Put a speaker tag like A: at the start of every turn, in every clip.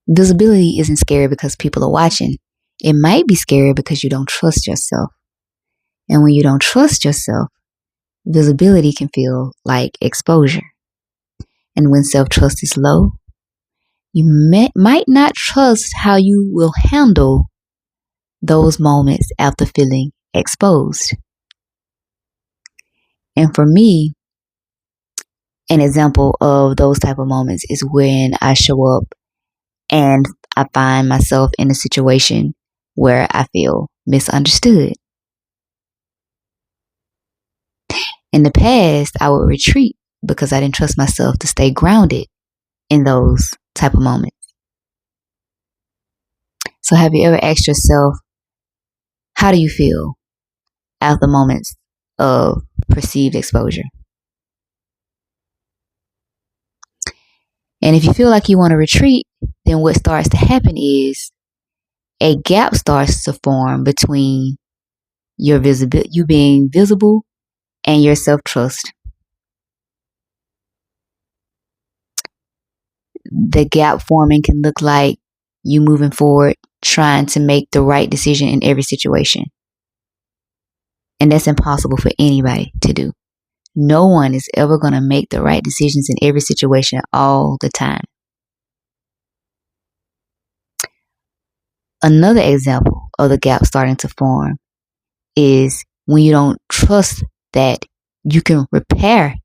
A: Visibility isn't scary because people are watching. It might be scary because you don't trust yourself. And when you don't trust yourself, visibility can feel like exposure. And when self-trust is low, you might not trust how you will handle those moments after feeling exposed. And for me, an example of those type of moments is when I show up and I find myself in a situation where I feel misunderstood. In the past, I would retreat because I didn't trust myself to stay grounded in those type of moments. So have you ever asked yourself, how do you feel after moments of perceived exposure? And if you feel like you want to retreat, then what starts to happen is a gap starts to form between you being visible and your self-trust. The gap forming can look like you moving forward, trying to make the right decision in every situation. And that's impossible for anybody to do. No one is ever going to make the right decisions in every situation all the time. Another example of the gap starting to form is when you don't trust that you can repair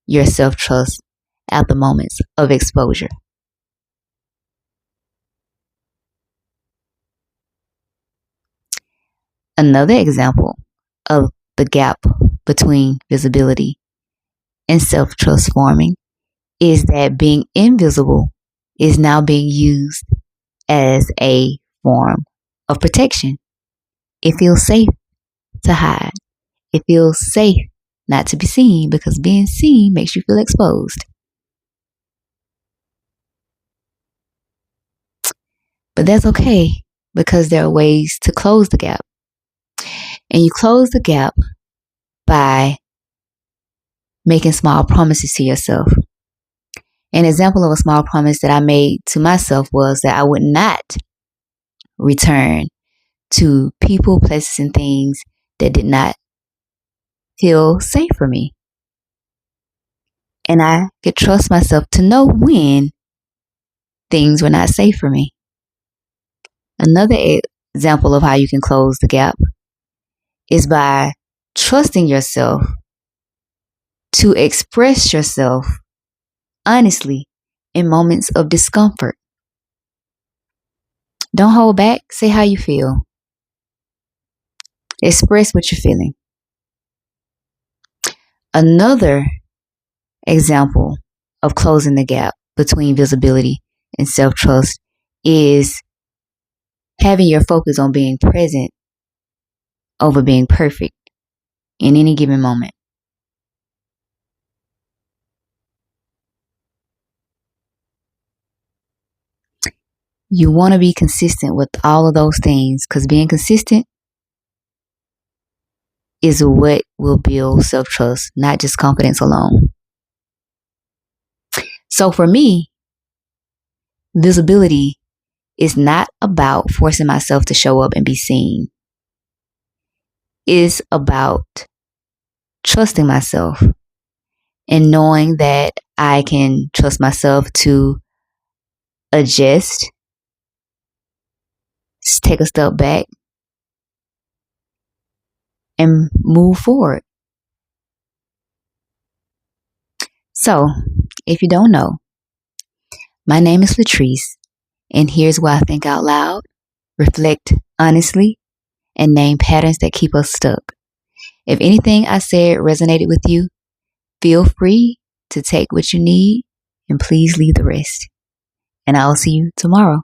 A: your self-trust at the moments of exposure. Another example of the gap between visibility and self-trust forming is that being invisible is now being used as a form of protection. It feels safe to hide. It feels safe not to be seen because being seen makes you feel exposed. But that's okay because there are ways to close the gap. And you close the gap by making small promises to yourself. An example of a small promise that I made to myself was that I would not return to people, places, and things that did not feel safe for me. And I could trust myself to know when things were not safe for me. Another example of how you can close the gap is by trusting yourself to express yourself honestly in moments of discomfort. Don't hold back. Say how you feel. Express what you're feeling. Another example of closing the gap between visibility and self-trust is having your focus on being present over being perfect in any given moment. You want to be consistent with all of those things because being consistent is what will build self-trust, not just confidence alone. So for me, visibility is not about forcing myself to show up and be seen. It's about trusting myself and knowing that I can trust myself to adjust, take a step back, and move forward. So, if you don't know, my name is Latrice, and here's why I think out loud, reflect honestly, and name patterns that keep us stuck. If anything I said resonated with you, feel free to take what you need and please leave the rest. And I'll see you tomorrow.